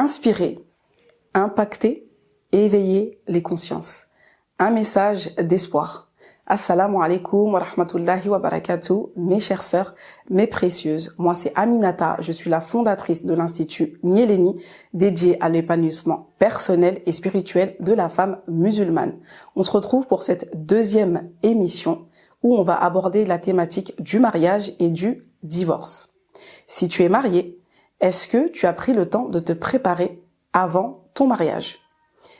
Inspirer, impacter et éveiller les consciences. Un message d'espoir. Assalamu alaikum wa rahmatullahi wa barakatuh, mes chères sœurs, mes précieuses. Moi, c'est Aminata, je suis la fondatrice de l'Institut Nyeleni, dédié à l'épanouissement personnel et spirituel de la femme musulmane. On se retrouve pour cette deuxième émission où on va aborder la thématique du mariage et du divorce. Si tu es marié, est-ce que tu as pris le temps de te préparer avant ton mariage?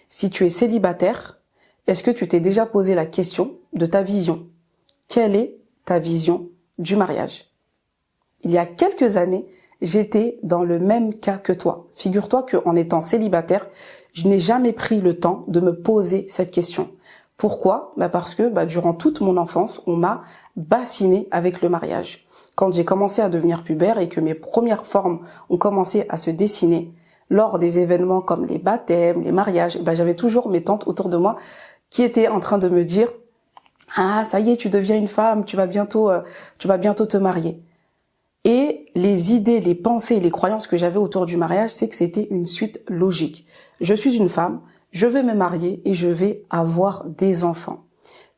Si tu es célibataire, est-ce que tu t'es déjà posé la question de ta vision? Quelle est ta vision du mariage? Il y a quelques années, j'étais dans le même cas que toi. Figure-toi qu'en étant célibataire, je n'ai jamais pris le temps de me poser cette question. Pourquoi? Parce que durant toute mon enfance, on m'a bassiné avec le mariage. Quand j'ai commencé à devenir pubère et que mes premières formes ont commencé à se dessiner, lors des événements comme les baptêmes, les mariages, j'avais toujours mes tantes autour de moi qui étaient en train de me dire « Ah, ça y est, tu deviens une femme, tu vas bientôt te marier. » Et les idées, les pensées, les croyances que j'avais autour du mariage, c'est que c'était une suite logique. Je suis une femme, je vais me marier et je vais avoir des enfants.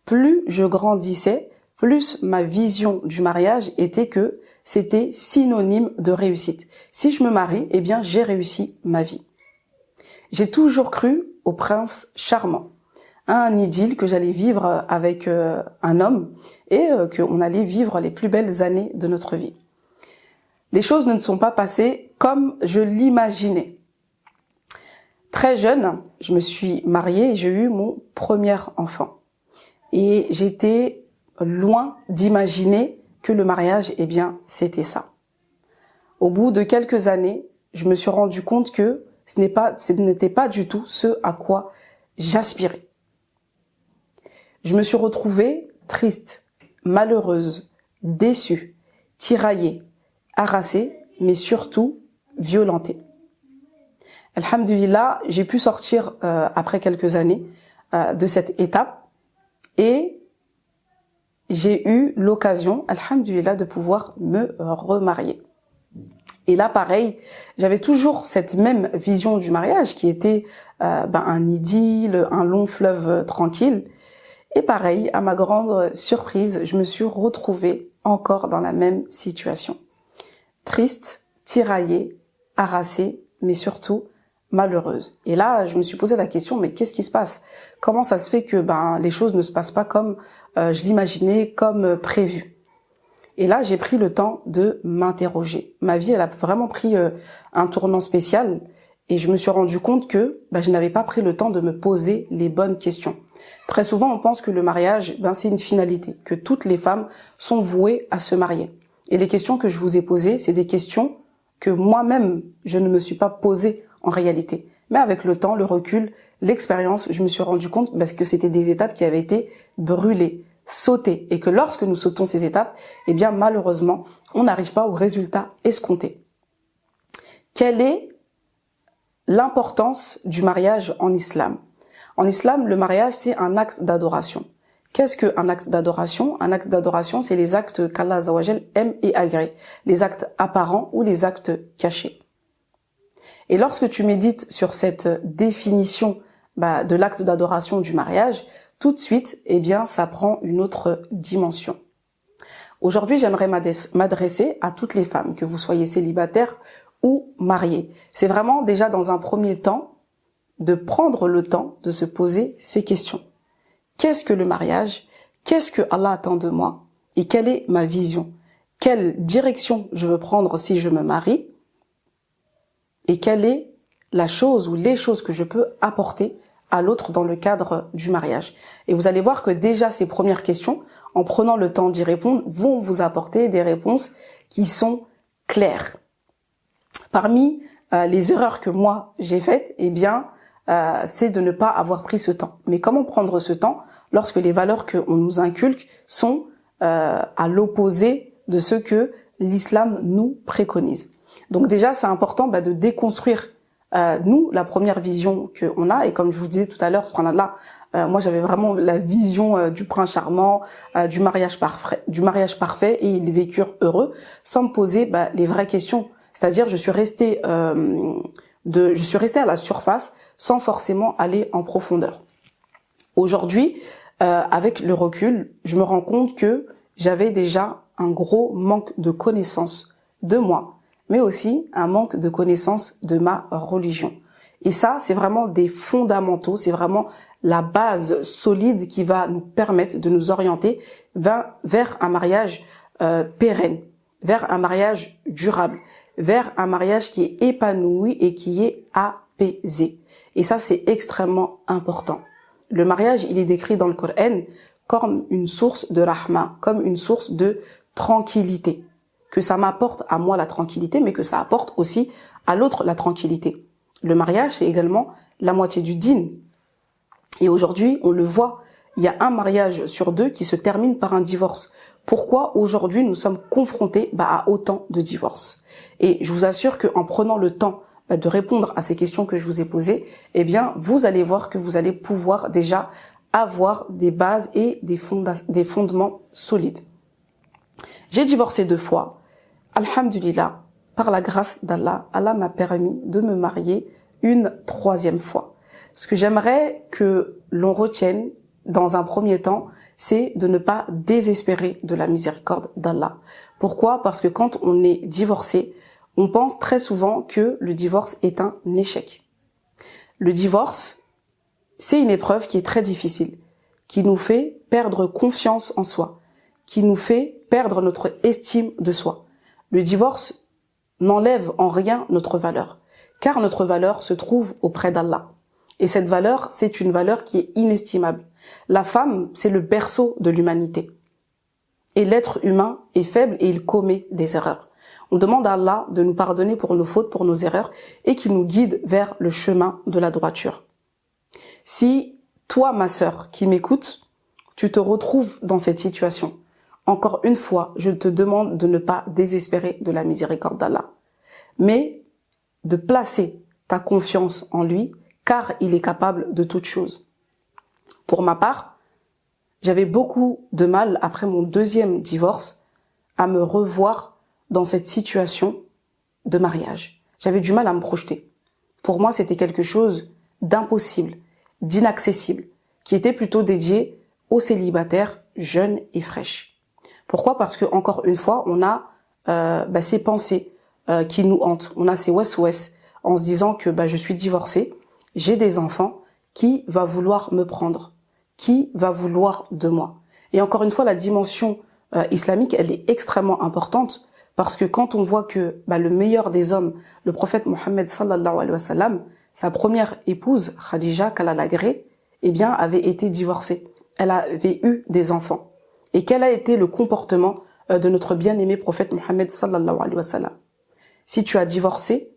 Plus je grandissais, plus ma vision du mariage était que c'était synonyme de réussite. Si je me marie, j'ai réussi ma vie. J'ai toujours cru au prince charmant, un idylle que j'allais vivre avec un homme et qu'on allait vivre les plus belles années de notre vie. Les choses ne sont pas passées comme je l'imaginais. Très jeune, je me suis mariée et j'ai eu mon premier enfant. Et j'étais loin d'imaginer que le mariage, c'était ça. Au bout de quelques années, je me suis rendu compte que ce n'était pas du tout ce à quoi j'aspirais. Je me suis retrouvée triste, malheureuse, déçue, tiraillée, harassée, mais surtout violentée. Alhamdulillah, j'ai pu sortir après quelques années de cette étape et j'ai eu l'occasion, alhamdulillah, de pouvoir me remarier. Et là, pareil, j'avais toujours cette même vision du mariage qui était un idylle, un long fleuve tranquille. Et pareil, à ma grande surprise, je me suis retrouvée encore dans la même situation. Triste, tiraillée, harassée, mais surtout malheureuse. Et là, je me suis posé la question, mais qu'est-ce qui se passe? Comment ça se fait que les choses ne se passent pas comme je l'imaginais, comme prévu? Et là, j'ai pris le temps de m'interroger. Ma vie, elle a vraiment pris un tournant spécial et je me suis rendu compte que je n'avais pas pris le temps de me poser les bonnes questions. Très souvent, on pense que le mariage, c'est une finalité, que toutes les femmes sont vouées à se marier. Et les questions que je vous ai posées, c'est des questions que moi-même, je ne me suis pas posées en réalité. Mais avec le temps, le recul, l'expérience, je me suis rendu compte que c'était des étapes qui avaient été brûlées, sautées. Et que lorsque nous sautons ces étapes, malheureusement, on n'arrive pas au résultat escompté. Quelle est l'importance du mariage en islam? En islam, le mariage, c'est un acte d'adoration. Qu'est-ce qu'un acte d'adoration? Un acte d'adoration, c'est les actes qu'Allah Azza wa Jal aime et agrée. Les actes apparents ou les actes cachés. Et lorsque tu médites sur cette définition de l'acte d'adoration du mariage, tout de suite, ça prend une autre dimension. Aujourd'hui, j'aimerais m'adresser à toutes les femmes, que vous soyez célibataires ou mariées. C'est vraiment déjà dans un premier temps de prendre le temps de se poser ces questions. Qu'est-ce que le mariage? Qu'est-ce que Allah attend de moi? Et quelle est ma vision? Quelle direction je veux prendre si je me marie? Et quelle est la chose ou les choses que je peux apporter à l'autre dans le cadre du mariage? Et vous allez voir que déjà ces premières questions, en prenant le temps d'y répondre, vont vous apporter des réponses qui sont claires. Parmi les erreurs que moi j'ai faites, c'est de ne pas avoir pris ce temps. Mais comment prendre ce temps lorsque les valeurs qu'on nous inculque sont à l'opposé de ce que l'islam nous préconise? Donc déjà, c'est important de déconstruire nous la première vision qu'on a. Et comme je vous disais tout à l'heure, subhanallah, moi j'avais vraiment la vision du prince charmant, du mariage parfait, et ils vécurent heureux sans me poser les vraies questions. C'est-à-dire, je suis restée je suis restée à la surface sans forcément aller en profondeur. Aujourd'hui, avec le recul, je me rends compte que j'avais déjà un gros manque de connaissance de moi, mais aussi un manque de connaissance de ma religion. Et ça, c'est vraiment des fondamentaux, c'est vraiment la base solide qui va nous permettre de nous orienter vers un mariage pérenne, vers un mariage durable, vers un mariage qui est épanoui et qui est apaisé. Et ça, c'est extrêmement important. Le mariage, il est décrit dans le Coran comme une source de rahma, comme une source de tranquillité. Que ça m'apporte à moi la tranquillité, mais que ça apporte aussi à l'autre la tranquillité. Le mariage, c'est également la moitié du dîn. Et aujourd'hui, on le voit, il y a un mariage sur deux qui se termine par un divorce. Pourquoi aujourd'hui nous sommes confrontés à autant de divorces? Et je vous assure qu'en prenant le temps de répondre à ces questions que je vous ai posées, eh bien, vous allez voir que vous allez pouvoir déjà avoir des bases et des fondements solides. J'ai divorcé 2 fois. Alhamdulillah, par la grâce d'Allah, Allah m'a permis de me marier une 3e fois. Ce que j'aimerais que l'on retienne dans un premier temps, c'est de ne pas désespérer de la miséricorde d'Allah. Pourquoi? Parce que quand on est divorcé, on pense très souvent que le divorce est un échec. Le divorce, c'est une épreuve qui est très difficile, qui nous fait perdre confiance en soi, qui nous fait perdre notre estime de soi. Le divorce n'enlève en rien notre valeur, car notre valeur se trouve auprès d'Allah. Et cette valeur, c'est une valeur qui est inestimable. La femme, c'est le berceau de l'humanité. Et l'être humain est faible et il commet des erreurs. On demande à Allah de nous pardonner pour nos fautes, pour nos erreurs, et qu'il nous guide vers le chemin de la droiture. Si toi, ma sœur, qui m'écoutes, tu te retrouves dans cette situation, encore une fois, je te demande de ne pas désespérer de la miséricorde d'Allah, mais de placer ta confiance en lui, car il est capable de toutes choses. Pour ma part, j'avais beaucoup de mal, après mon 2e divorce, à me revoir dans cette situation de mariage. J'avais du mal à me projeter. Pour moi, c'était quelque chose d'impossible, d'inaccessible, qui était plutôt dédié aux célibataires jeunes et fraîches. Pourquoi? Parce que, encore une fois, on a ces pensées qui nous hantent. On a ces wes-wes en se disant que je suis divorcée, j'ai des enfants, qui va vouloir me prendre? Qui va vouloir de moi? Et encore une fois, la dimension islamique, elle est extrêmement importante, parce que quand on voit que le meilleur des hommes, le prophète Mohammed sallallahu alayhi wa sallam, sa première épouse, Khadija, qu'Allah l'agrée, avait été divorcée. Elle avait eu des enfants. Et quel a été le comportement de notre bien-aimé prophète Mohammed sallallahu alayhi wa sallam? Si tu as divorcé,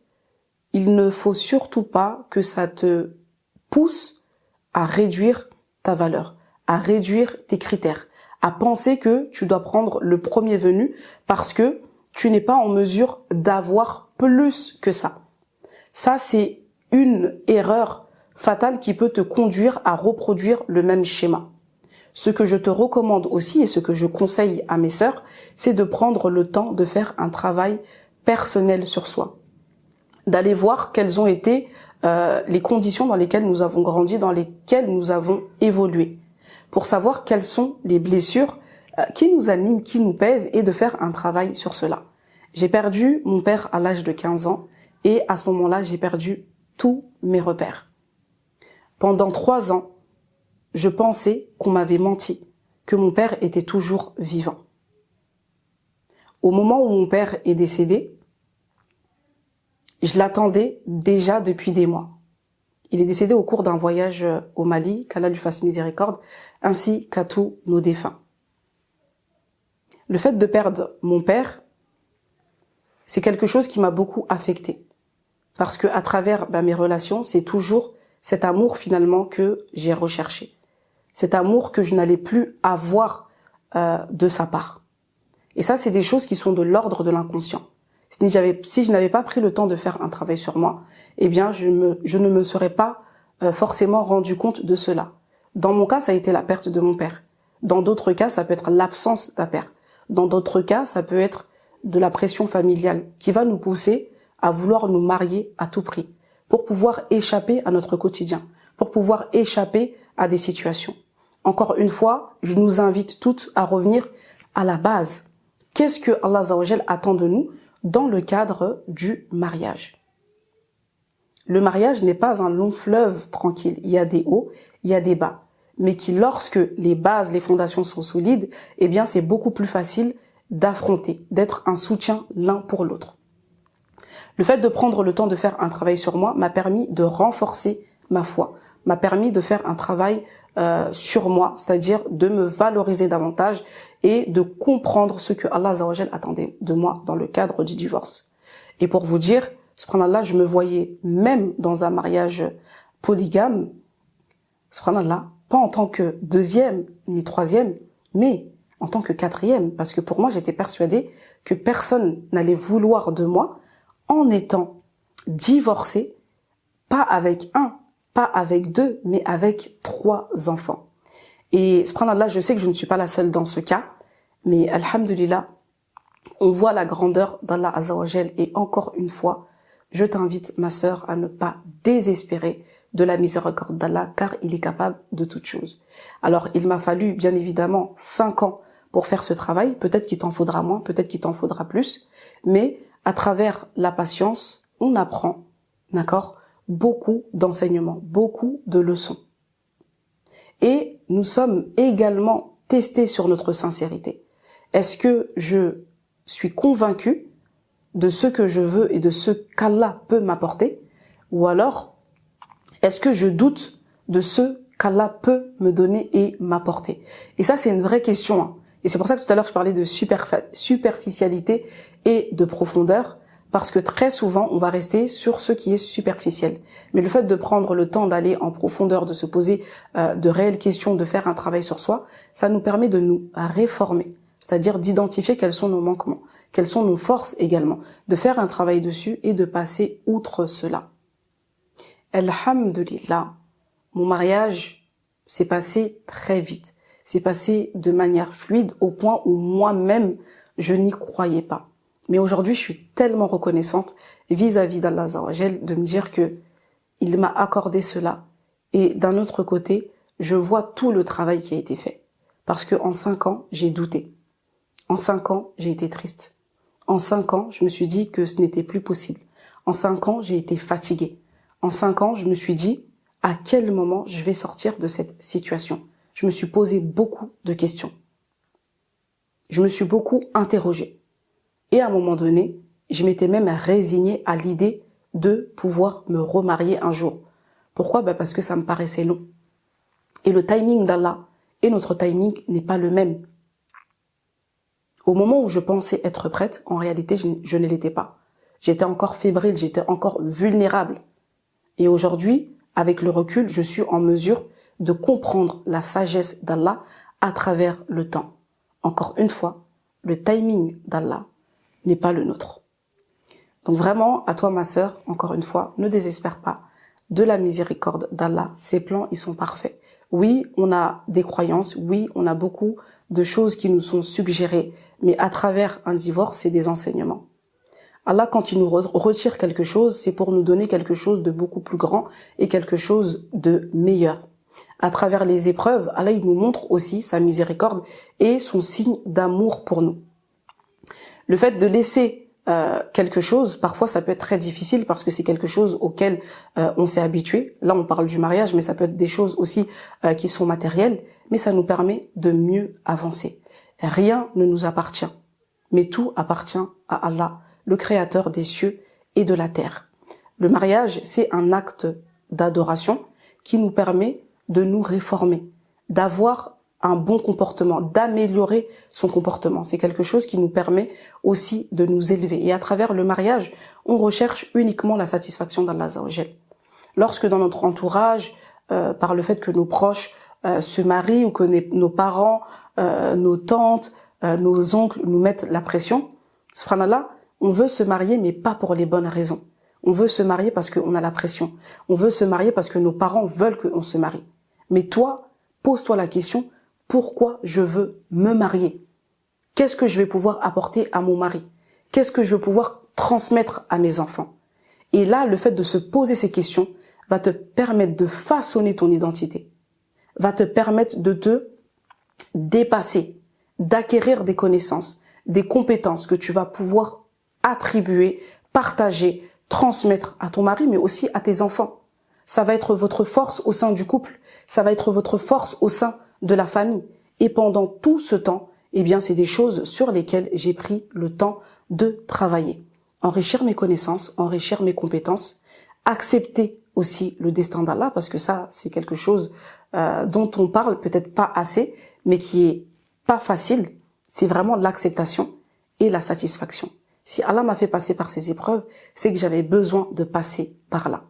il ne faut surtout pas que ça te pousse à réduire ta valeur, à réduire tes critères, à penser que tu dois prendre le premier venu parce que tu n'es pas en mesure d'avoir plus que ça. Ça, c'est une erreur fatale qui peut te conduire à reproduire le même schéma. Ce que je te recommande aussi et ce que je conseille à mes sœurs, c'est de prendre le temps de faire un travail personnel sur soi, d'aller voir quelles ont été les conditions dans lesquelles nous avons grandi, dans lesquelles nous avons évolué, pour savoir quelles sont les blessures qui nous animent, qui nous pèsent, et de faire un travail sur cela. J'ai perdu mon père à l'âge de 15 ans, et à ce moment-là, j'ai perdu tous mes repères. Pendant 3 ans, je pensais qu'on m'avait menti, que mon père était toujours vivant. Au moment où mon père est décédé, je l'attendais déjà depuis des mois. Il est décédé au cours d'un voyage au Mali, qu'Allah lui fasse miséricorde, ainsi qu'à tous nos défunts. Le fait de perdre mon père, c'est quelque chose qui m'a beaucoup affectée. Parce que à travers mes relations, c'est toujours cet amour finalement que j'ai recherché. Cet amour que je n'allais plus avoir de sa part. Et ça, c'est des choses qui sont de l'ordre de l'inconscient. Si je n'avais pas pris le temps de faire un travail sur moi, je ne me serais pas forcément rendu compte de cela. Dans mon cas, ça a été la perte de mon père. Dans d'autres cas, ça peut être l'absence d'un père. Dans d'autres cas, ça peut être de la pression familiale qui va nous pousser à vouloir nous marier à tout prix. pour pouvoir échapper à notre quotidien, pour pouvoir échapper à des situations. Encore une fois, je nous invite toutes à revenir à la base. Qu'est-ce que Allah Azza wa Jal attend de nous dans le cadre du mariage? Le mariage n'est pas un long fleuve tranquille. Il y a des hauts, il y a des bas. Mais qui, lorsque les bases, les fondations sont solides, eh bien, c'est beaucoup plus facile d'affronter, d'être un soutien l'un pour l'autre. Le fait de prendre le temps de faire un travail sur moi m'a permis de renforcer ma foi, m'a permis de faire un travail sur moi, c'est-à-dire de me valoriser davantage et de comprendre ce que Allah Azza wa Jal attendait de moi dans le cadre du divorce. Et pour vous dire, subhanallah, je me voyais même dans un mariage polygame, subhanallah, pas en tant que deuxième ni troisième, mais en tant que quatrième, parce que pour moi, j'étais persuadée que personne n'allait vouloir de moi en étant divorcée, pas avec un, pas avec deux, mais avec 3 enfants. Et subhanallah, je sais que je ne suis pas la seule dans ce cas, mais alhamdulillah, on voit la grandeur d'Allah Azza wa Jal. Et encore une fois, je t'invite, ma sœur, à ne pas désespérer de la miséricorde d'Allah, car il est capable de toutes choses. Alors, il m'a fallu, bien évidemment, 5 ans pour faire ce travail. Peut-être qu'il t'en faudra moins, peut-être qu'il t'en faudra plus. Mais à travers la patience, on apprend, d'accord, beaucoup d'enseignements, beaucoup de leçons. Et nous sommes également testés sur notre sincérité. Est-ce que je suis convaincue de ce que je veux et de ce qu'Allah peut m'apporter? Ou alors, est-ce que je doute de ce qu'Allah peut me donner et m'apporter? Et ça, c'est une vraie question, hein. Et c'est pour ça que tout à l'heure, je parlais de superficialité et de profondeur, parce que très souvent, on va rester sur ce qui est superficiel. Mais le fait de prendre le temps d'aller en profondeur, de se poser de réelles questions, de faire un travail sur soi, ça nous permet de nous réformer. C'est-à-dire d'identifier quels sont nos manquements, quelles sont nos forces également, de faire un travail dessus et de passer outre cela. Alhamdulillah, mon mariage s'est passé très vite, s'est passé de manière fluide au point où moi-même, je n'y croyais pas. Mais aujourd'hui, je suis tellement reconnaissante vis-à-vis d'Allah Azza wa Jal de me dire que il m'a accordé cela. Et d'un autre côté, je vois tout le travail qui a été fait. Parce que en 5 ans, j'ai douté. En 5 ans, j'ai été triste. En 5 ans, je me suis dit que ce n'était plus possible. En 5 ans, j'ai été fatiguée. En 5 ans, je me suis dit à quel moment je vais sortir de cette situation. Je me suis posé beaucoup de questions. Je me suis beaucoup interrogée. Et à un moment donné, je m'étais même résignée à l'idée de pouvoir me remarier un jour. Pourquoi? Parce que ça me paraissait long. Et le timing d'Allah et notre timing n'est pas le même. Au moment où je pensais être prête, en réalité, je ne l'étais pas. J'étais encore fébrile, j'étais encore vulnérable. Et aujourd'hui, avec le recul, je suis en mesure de comprendre la sagesse d'Allah à travers le temps. Encore une fois, le timing d'Allah n'est pas le nôtre. Donc vraiment, à toi ma sœur, encore une fois, ne désespère pas de la miséricorde d'Allah. Ses plans, ils sont parfaits. Oui, on a des croyances, oui, on a beaucoup de choses qui nous sont suggérées, mais à travers un divorce, c'est des enseignements. Allah, quand il nous retire quelque chose, c'est pour nous donner quelque chose de beaucoup plus grand et quelque chose de meilleur. À travers les épreuves, Allah, il nous montre aussi sa miséricorde et son signe d'amour pour nous. Le fait de laisser quelque chose, parfois ça peut être très difficile parce que c'est quelque chose auquel on s'est habitué. Là, on parle du mariage, mais ça peut être des choses aussi qui sont matérielles, mais ça nous permet de mieux avancer. Rien ne nous appartient, mais tout appartient à Allah, le créateur des cieux et de la terre. Le mariage, c'est un acte d'adoration qui nous permet de nous réformer, d'avoir un bon comportement, d'améliorer son comportement. C'est quelque chose qui nous permet aussi de nous élever. Et à travers le mariage, on recherche uniquement la satisfaction d'Allah Azza wa Jal. Lorsque dans notre entourage, par le fait que nos proches se marient ou que nos parents, nos tantes, nos oncles nous mettent la pression, subhanallah, on veut se marier mais pas pour les bonnes raisons. On veut se marier parce qu'on a la pression. On veut se marier parce que nos parents veulent qu'on se marie. Mais toi, pose-toi la question, pourquoi je veux me marier? Qu'est-ce que je vais pouvoir apporter à mon mari? Qu'est-ce que je vais pouvoir transmettre à mes enfants? Et là, le fait de se poser ces questions va te permettre de façonner ton identité, va te permettre de te dépasser, d'acquérir des connaissances, des compétences que tu vas pouvoir attribuer, partager, transmettre à ton mari, mais aussi à tes enfants. Ça va être votre force au sein du couple, ça va être votre force au sein de la famille. Et pendant tout ce temps, eh bien, c'est des choses sur lesquelles j'ai pris le temps de travailler. Enrichir mes connaissances, enrichir mes compétences, accepter aussi le destin d'Allah, parce que ça, c'est quelque chose dont on parle peut-être pas assez, mais qui est pas facile. C'est vraiment l'acceptation et la satisfaction. Si Allah m'a fait passer par ces épreuves, c'est que j'avais besoin de passer par là.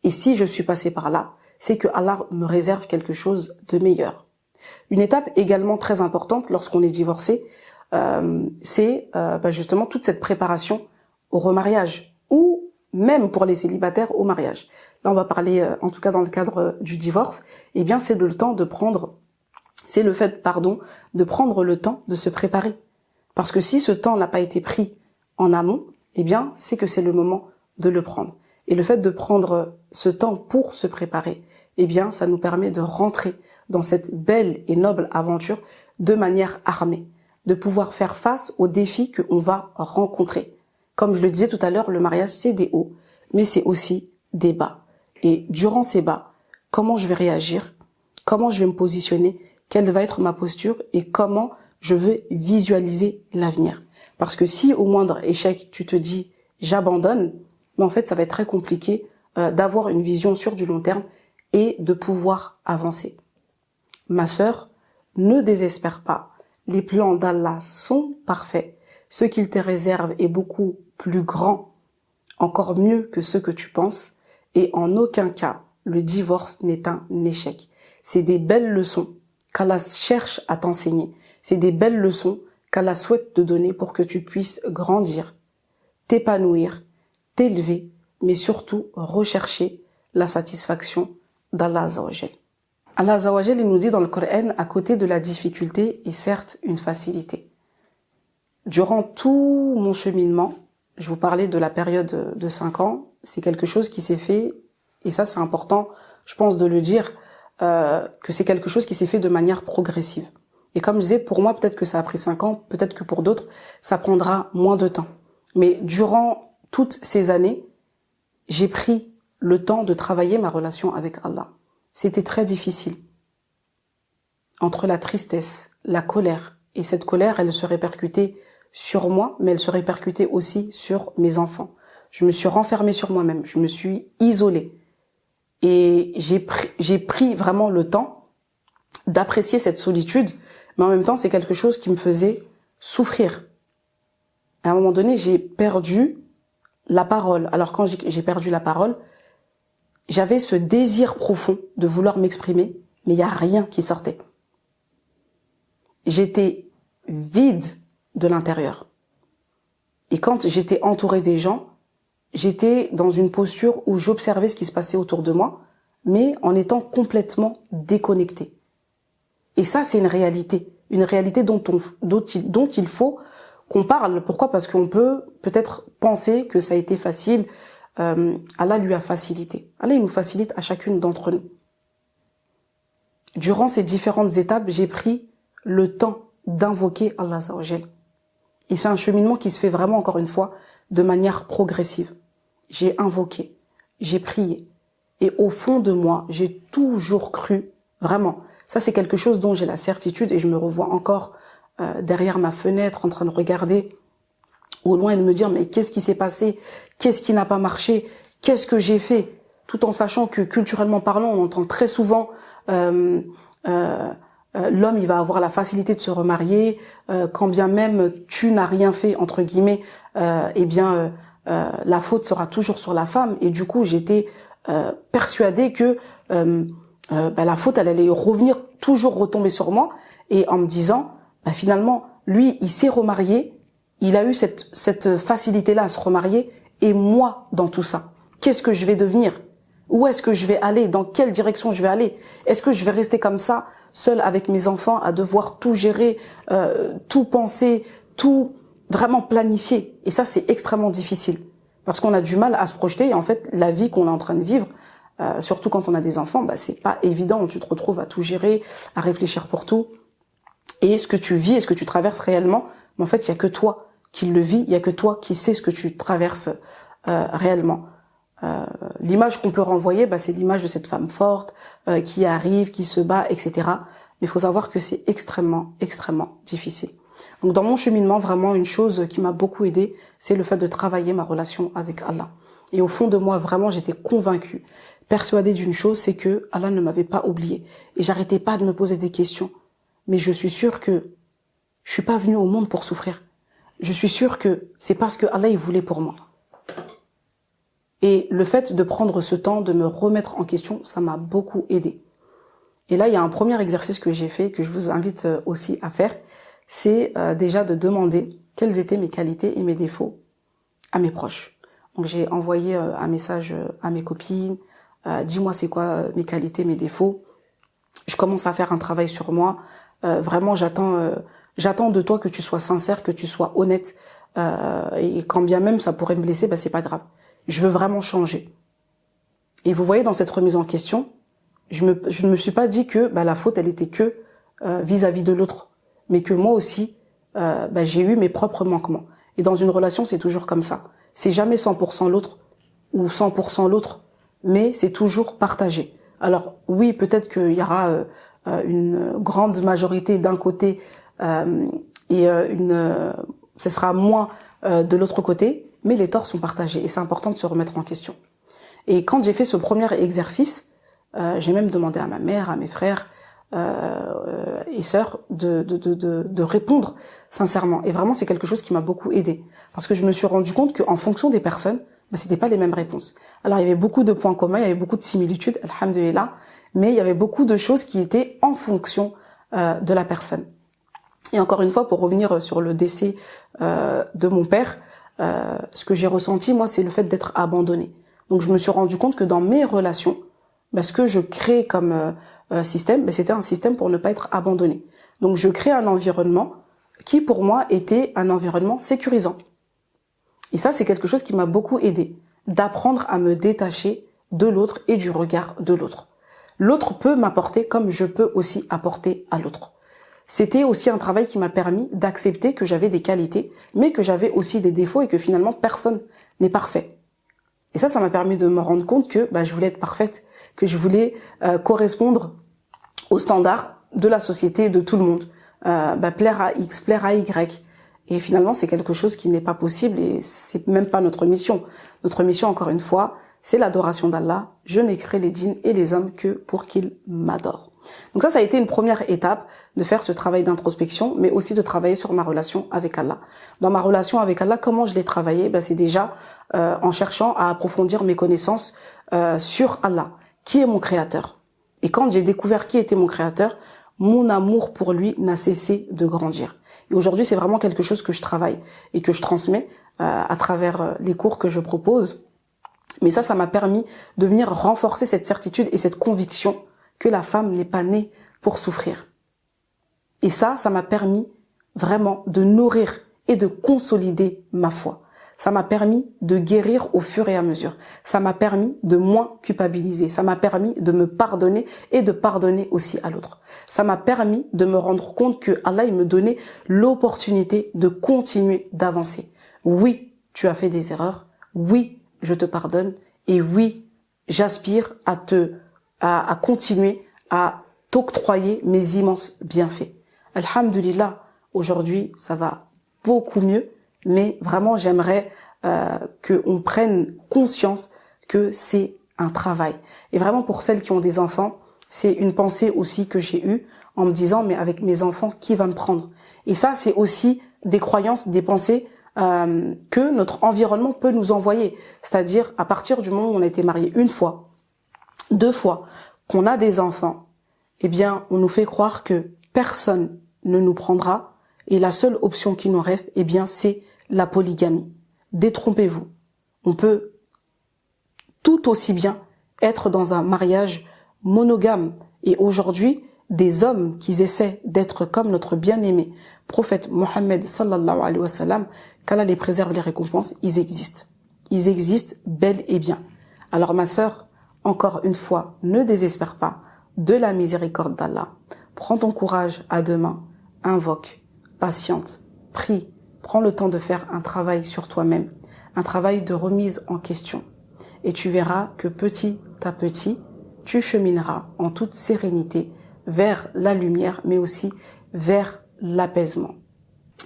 Et si je suis passé par là, c'est que Allah me réserve quelque chose de meilleur. Une étape également très importante lorsqu'on est divorcé, c'est justement toute cette préparation au remariage, ou même pour les célibataires au mariage. Là, on va parler, en tout cas dans le cadre du divorce, eh bien c'est le fait, de prendre le temps de se préparer. Parce que si ce temps n'a pas été pris en amont, eh bien c'est que c'est le moment de le prendre. Et le fait de prendre ce temps pour se préparer, eh bien ça nous permet de rentrer dans cette belle et noble aventure de manière armée, de pouvoir faire face aux défis qu'on va rencontrer. Comme je le disais tout à l'heure, le mariage, c'est des hauts, mais c'est aussi des bas. Et durant ces bas, comment je vais réagir, comment je vais me positionner, quelle va être ma posture et comment je veux visualiser l'avenir. Parce que si au moindre échec, tu te dis « j'abandonne », mais en fait, ça va être très compliqué d'avoir une vision sur du long terme et de pouvoir avancer. Ma sœur, ne désespère pas. Les plans d'Allah sont parfaits. Ce qu'il te réserve est beaucoup plus grand, encore mieux que ce que tu penses. Et en aucun cas, le divorce n'est un échec. C'est des belles leçons qu'Allah cherche à t'enseigner. C'est des belles leçons qu'Allah souhaite te donner pour que tu puisses grandir, t'épanouir, t'élever, mais surtout rechercher la satisfaction d'Allah Azza wa Jal. Allah Azza wa Jal, il nous dit dans le Coran, à côté de la difficulté est certes une facilité. Durant tout mon cheminement, je vous parlais de la période de 5 ans, c'est quelque chose qui s'est fait, et ça c'est important, je pense de le dire, que c'est quelque chose qui s'est fait de manière progressive. Et comme je disais, pour moi peut-être que ça a pris 5 ans, peut-être que pour d'autres, ça prendra moins de temps. Mais durant toutes ces années, j'ai pris le temps de travailler ma relation avec Allah. C'était très difficile. Entre la tristesse, la colère, et cette colère, elle se répercutait sur moi, mais elle se répercutait aussi sur mes enfants. Je me suis renfermée sur moi-même, je me suis isolée. Et j'ai pris vraiment le temps d'apprécier cette solitude, mais en même temps, c'est quelque chose qui me faisait souffrir. À un moment donné, j'ai perdu la parole. Alors quand j'ai perdu la parole, j'avais ce désir profond de vouloir m'exprimer, mais il n'y a rien qui sortait. J'étais vide de l'intérieur. Et quand j'étais entourée des gens, j'étais dans une posture où j'observais ce qui se passait autour de moi, mais en étant complètement déconnectée. Et ça, c'est une réalité dont il faut qu'on parle. Pourquoi ? Parce qu'on peut peut-être penser que ça a été facile. Allah lui a facilité. Allah, il nous facilite à chacune d'entre nous. Durant ces différentes étapes, j'ai pris le temps d'invoquer Allah Azza wa Jal. Et c'est un cheminement qui se fait vraiment, encore une fois, de manière progressive. J'ai invoqué, j'ai prié. Et au fond de moi, j'ai toujours cru, vraiment. Ça, c'est quelque chose dont j'ai la certitude et je me revois encore derrière ma fenêtre en train de regarder au loin et de me dire mais qu'est-ce qui s'est passé, qu'est-ce qui n'a pas marché, qu'est-ce que j'ai fait, tout en sachant que culturellement parlant, on entend très souvent l'homme il va avoir la facilité de se remarier, quand bien même tu n'as rien fait entre guillemets, la faute sera toujours sur la femme. Et du coup j'étais persuadée que la faute elle allait toujours retomber sur moi, et en me disant finalement lui il s'est remarié, il a eu cette facilité-là à se remarier, et moi, dans tout ça, qu'est-ce que je vais devenir? Où est-ce que je vais aller? Dans quelle direction je vais aller? Est-ce que je vais rester comme ça, seule avec mes enfants, à devoir tout gérer, tout penser, tout vraiment planifier? Et ça, c'est extrêmement difficile. Parce qu'on a du mal à se projeter et en fait, la vie qu'on est en train de vivre, surtout quand on a des enfants, c'est pas évident. Tu te retrouves à tout gérer, à réfléchir pour tout. Et ce que tu vis et ce que tu traverses réellement, mais en fait, il y a que toi qui le vis, il y a que toi qui sais ce que tu traverses réellement. L'image qu'on peut renvoyer, c'est l'image de cette femme forte qui arrive, qui se bat, etc. Mais il faut savoir que c'est extrêmement, extrêmement difficile. Donc dans mon cheminement, vraiment, une chose qui m'a beaucoup aidée, c'est le fait de travailler ma relation avec Allah. Et au fond de moi, vraiment, j'étais convaincue, persuadée d'une chose, c'est que Allah ne m'avait pas oubliée. Et j'arrêtais pas de me poser des questions. Mais je suis sûre que je suis pas venue au monde pour souffrir. Je suis sûre que c'est parce que Allah il voulait pour moi. Et le fait de prendre ce temps, de me remettre en question, ça m'a beaucoup aidée. Et là, il y a un premier exercice que j'ai fait, que je vous invite aussi à faire, c'est déjà de demander quelles étaient mes qualités et mes défauts à mes proches. Donc j'ai envoyé un message à mes copines, dis-moi c'est quoi mes qualités, mes défauts. Je commence à faire un travail sur moi. Vraiment, j'attends de toi que tu sois sincère, que tu sois honnête. Et quand bien même ça pourrait me blesser, c'est pas grave. Je veux vraiment changer. Et vous voyez, dans cette remise en question, je ne me suis pas dit que la faute, elle était que vis-à-vis de l'autre, mais que moi aussi, j'ai eu mes propres manquements. Et dans une relation, c'est toujours comme ça. C'est jamais 100% l'autre ou 100% l'autre, mais c'est toujours partagé. Alors oui, peut-être qu'il y aura une grande majorité d'un côté et ce sera moins de l'autre côté, mais les torts sont partagés et c'est important de se remettre en question. Et quand j'ai fait ce premier exercice, j'ai même demandé à ma mère, à mes frères et sœurs de répondre sincèrement. Et vraiment, c'est quelque chose qui m'a beaucoup aidée. Parce que je me suis rendu compte qu'en fonction des personnes, c'était pas les mêmes réponses. Alors, il y avait beaucoup de points communs, il y avait beaucoup de similitudes, alhamdoulilah, mais il y avait beaucoup de choses qui étaient en fonction de la personne. Et encore une fois, pour revenir sur le décès de mon père, ce que j'ai ressenti, moi, c'est le fait d'être abandonnée. Donc, je me suis rendu compte que dans mes relations, ce que je crée comme système, c'était un système pour ne pas être abandonné. Donc, je crée un environnement qui, pour moi, était un environnement sécurisant. Et ça, c'est quelque chose qui m'a beaucoup aidée, d'apprendre à me détacher de l'autre et du regard de l'autre. L'autre peut m'apporter comme je peux aussi apporter à l'autre. C'était aussi un travail qui m'a permis d'accepter que j'avais des qualités, mais que j'avais aussi des défauts et que finalement, personne n'est parfait. Et ça m'a permis de me rendre compte que je voulais être parfaite, que je voulais correspondre aux standards de la société, de tout le monde. Plaire à X, plaire à Y. Et finalement, c'est quelque chose qui n'est pas possible et c'est même pas notre mission. Notre mission, encore une fois, c'est l'adoration d'Allah. Je n'ai créé les djinns et les hommes que pour qu'ils m'adorent. Donc ça a été une première étape de faire ce travail d'introspection, mais aussi de travailler sur ma relation avec Allah. Dans ma relation avec Allah, comment je l'ai travaillé ? C'est déjà en cherchant à approfondir mes connaissances sur Allah. Qui est mon créateur ? Et quand j'ai découvert qui était mon créateur, mon amour pour lui n'a cessé de grandir. Et aujourd'hui, c'est vraiment quelque chose que je travaille et que je transmets à travers les cours que je propose. Mais ça m'a permis de venir renforcer cette certitude et cette conviction que la femme n'est pas née pour souffrir. Et ça m'a permis vraiment de nourrir et de consolider ma foi. Ça m'a permis de guérir au fur et à mesure. Ça m'a permis de moins culpabiliser. Ça m'a permis de me pardonner et de pardonner aussi à l'autre. Ça m'a permis de me rendre compte que Allah il me donnait l'opportunité de continuer d'avancer. Oui, tu as fait des erreurs. Oui, je te pardonne. Et oui, j'aspire à continuer à t'octroyer mes immenses bienfaits. Alhamdulillah, aujourd'hui, ça va beaucoup mieux. Mais vraiment, j'aimerais qu'on prenne conscience que c'est un travail. Et vraiment, pour celles qui ont des enfants, c'est une pensée aussi que j'ai eue en me disant, mais avec mes enfants, qui va me prendre ? Et ça, c'est aussi des croyances, des pensées que notre environnement peut nous envoyer. C'est-à-dire, à partir du moment où on a été marié une fois, 2 fois, qu'on a des enfants, eh bien, on nous fait croire que personne ne nous prendra. Et la seule option qui nous reste, eh bien, c'est la polygamie. Détrompez-vous. On peut tout aussi bien être dans un mariage monogame. Et aujourd'hui, des hommes qui essaient d'être comme notre bien-aimé prophète Mohammed sallallahu alayhi wa sallam, qu'Allah les préserve, les récompenses, ils existent. ils existent bel et bien. Alors ma sœur, encore une fois, ne désespère pas de la miséricorde d'Allah. Prends ton courage à deux mains, invoque, patiente, prie, prends le temps de faire un travail sur toi-même, un travail de remise en question. Et tu verras que petit à petit, tu chemineras en toute sérénité vers la lumière, mais aussi vers l'apaisement.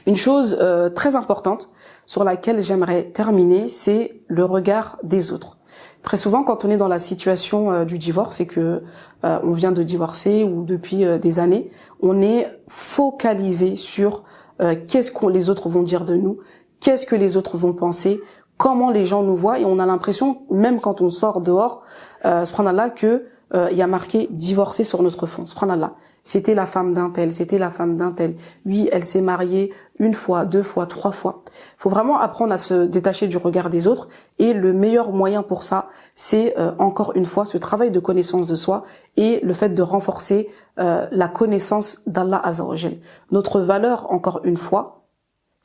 Une chose très importante sur laquelle j'aimerais terminer, c'est le regard des autres. Très souvent, quand on est dans la situation du divorce et que on vient de divorcer ou depuis des années, on est focalisé sur qu'est-ce que les autres vont dire de nous, qu'est-ce que les autres vont penser, comment les gens nous voient, et on a l'impression, même quand on sort dehors, subhanallah, que il y a marqué divorcé sur notre front. Subhanallah. C'était la femme d'un tel, c'était la femme d'un tel. Oui, elle s'est mariée une fois, deux fois, trois fois. Faut vraiment apprendre à se détacher du regard des autres, et le meilleur moyen pour ça, c'est encore une fois ce travail de connaissance de soi et le fait de renforcer la connaissance d'Allah Azza wa Jal. Notre valeur, encore une fois,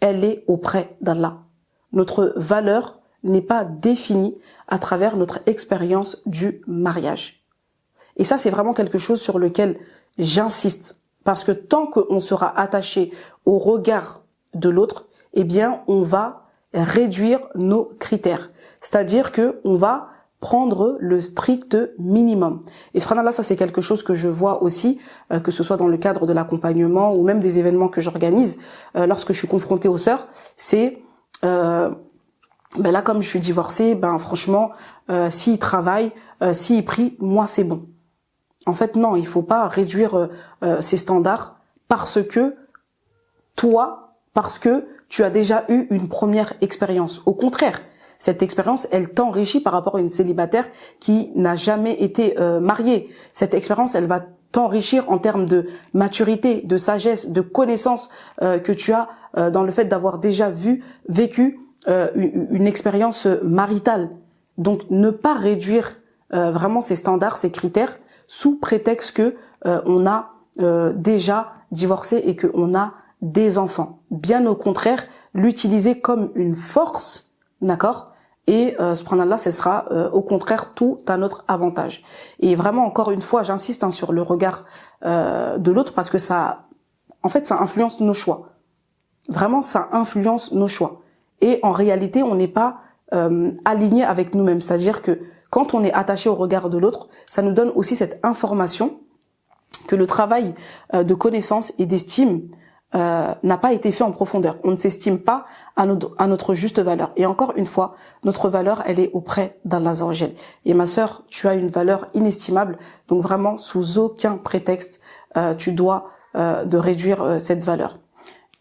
elle est auprès d'Allah. Notre valeur n'est pas définie à travers notre expérience du mariage. Et ça, c'est vraiment quelque chose sur lequel j'insiste. Parce que tant qu'on sera attaché au regard de l'autre, eh bien, on va réduire nos critères. C'est-à-dire que on va prendre le strict minimum. Et subhanallah, ça c'est quelque chose que je vois aussi, que ce soit dans le cadre de l'accompagnement ou même des événements que j'organise, lorsque je suis confrontée aux sœurs, c'est là, comme je suis divorcée, franchement, s'il travaille, s'il prie, moi c'est bon. En fait, non, il faut pas réduire ces standards parce que tu as déjà eu une première expérience. Au contraire, cette expérience, elle t'enrichit par rapport à une célibataire qui n'a jamais été mariée. Cette expérience, elle va t'enrichir en termes de maturité, de sagesse, de connaissance que tu as dans le fait d'avoir déjà vécu une expérience maritale. Donc, ne pas réduire vraiment ces standards, ces critères, sous prétexte que on a déjà divorcé et que on a des enfants. Bien au contraire, l'utiliser comme une force, d'accord ? Et subhanallah, ce sera au contraire tout à notre avantage. Et vraiment, encore une fois, j'insiste sur le regard de l'autre parce que ça influence nos choix. Vraiment, ça influence nos choix. Et en réalité, on n'est pas aligné avec nous-mêmes. C'est-à-dire que quand on est attaché au regard de l'autre, ça nous donne aussi cette information que le travail de connaissance et d'estime n'a pas été fait en profondeur. On ne s'estime pas à notre juste valeur. Et encore une fois, notre valeur, elle est auprès d'Allah Azza wa Jal. Et ma sœur, tu as une valeur inestimable. Donc vraiment, sous aucun prétexte, tu dois de réduire cette valeur.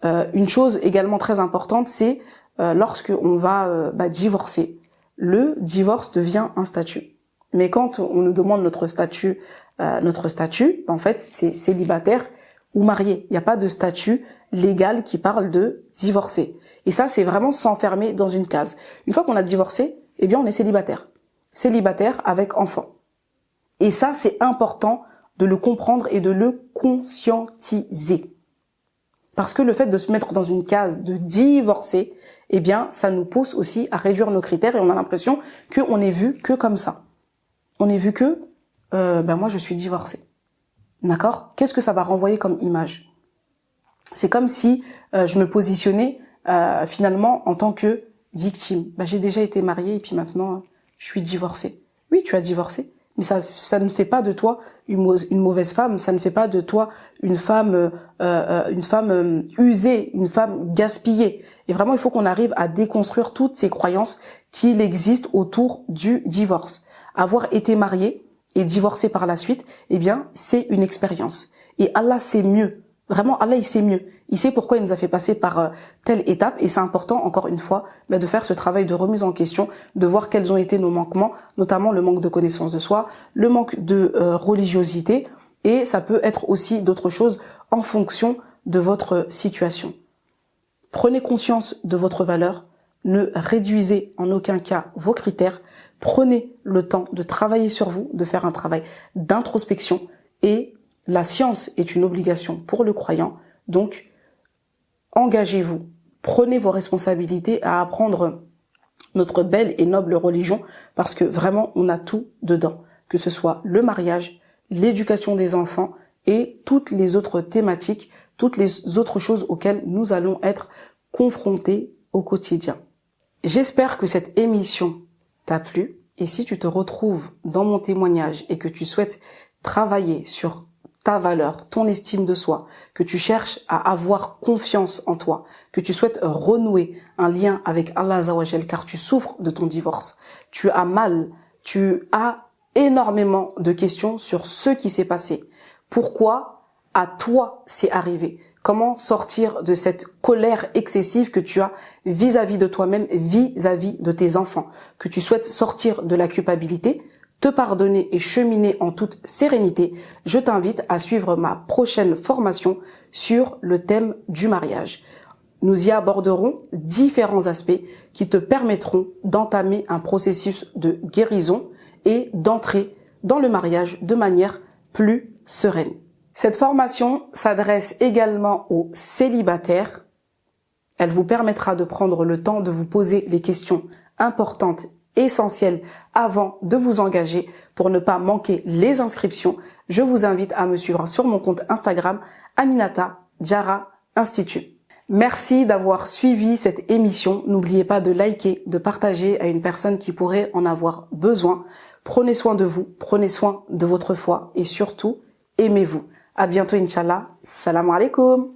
Une chose également très importante, c'est lorsque on va divorcer. Le divorce devient un statut. Mais quand on nous demande notre statut, en fait, c'est célibataire ou marié. Il n'y a pas de statut légal qui parle de divorcer. Et ça, c'est vraiment s'enfermer dans une case. Une fois qu'on a divorcé, eh bien, on est célibataire. Célibataire avec enfant. Et ça, c'est important de le comprendre et de le conscientiser. Parce que le fait de se mettre dans une case de divorcer, eh bien, ça nous pousse aussi à réduire nos critères et on a l'impression qu'on est vu que comme ça. On est vu que, moi, je suis divorcée. D'accord ? Qu'est-ce que ça va renvoyer comme image ? C'est comme si je me positionnais finalement en tant que victime. J'ai déjà été mariée et puis maintenant, je suis divorcée. Oui, tu as divorcé. Mais ça ne fait pas de toi une mauvaise femme, ça ne fait pas de toi une femme usée, une femme gaspillée. Et vraiment, il faut qu'on arrive à déconstruire toutes ces croyances qu'il existe autour du divorce. Avoir été marié et divorcé par la suite, eh bien, c'est une expérience. Et Allah sait mieux. Vraiment, Allah, il sait mieux. Il sait pourquoi il nous a fait passer par telle étape. Et c'est important, encore une fois, de faire ce travail de remise en question, de voir quels ont été nos manquements, notamment le manque de connaissance de soi, le manque de religiosité. Et ça peut être aussi d'autres choses en fonction de votre situation. Prenez conscience de votre valeur. Ne réduisez en aucun cas vos critères. Prenez le temps de travailler sur vous, de faire un travail d'introspection. Et la science est une obligation pour le croyant. Donc, engagez-vous. Prenez vos responsabilités à apprendre notre belle et noble religion, parce que vraiment, on a tout dedans, que ce soit le mariage, l'éducation des enfants et toutes les autres thématiques, toutes les autres choses auxquelles nous allons être confrontés au quotidien. J'espère que cette émission t'a plu, et si tu te retrouves dans mon témoignage et que tu souhaites travailler sur ta valeur, ton estime de soi, que tu cherches à avoir confiance en toi, que tu souhaites renouer un lien avec Allah Azza wa Jal, car tu souffres de ton divorce, tu as mal, tu as énormément de questions sur ce qui s'est passé. Pourquoi à toi c'est arrivé? Comment sortir de cette colère excessive que tu as vis-à-vis de toi-même, vis-à-vis de tes enfants, que tu souhaites sortir de la culpabilité, te pardonner et cheminer en toute sérénité? Je t'invite à suivre ma prochaine formation sur le thème du mariage. Nous y aborderons différents aspects qui te permettront d'entamer un processus de guérison et d'entrer dans le mariage de manière plus sereine. Cette formation s'adresse également aux célibataires. Elle vous permettra de prendre le temps de vous poser les questions importantes, essentielles, avant de vous engager. Pour ne pas manquer les inscriptions, je vous invite à me suivre sur mon compte Instagram Aminata Diarra Institut. Merci d'avoir suivi cette émission. N'oubliez pas de liker, de partager à une personne qui pourrait en avoir besoin. Prenez soin de vous, prenez soin de votre foi et surtout, aimez-vous. À bientôt, Inch'Allah. Salam alaikum.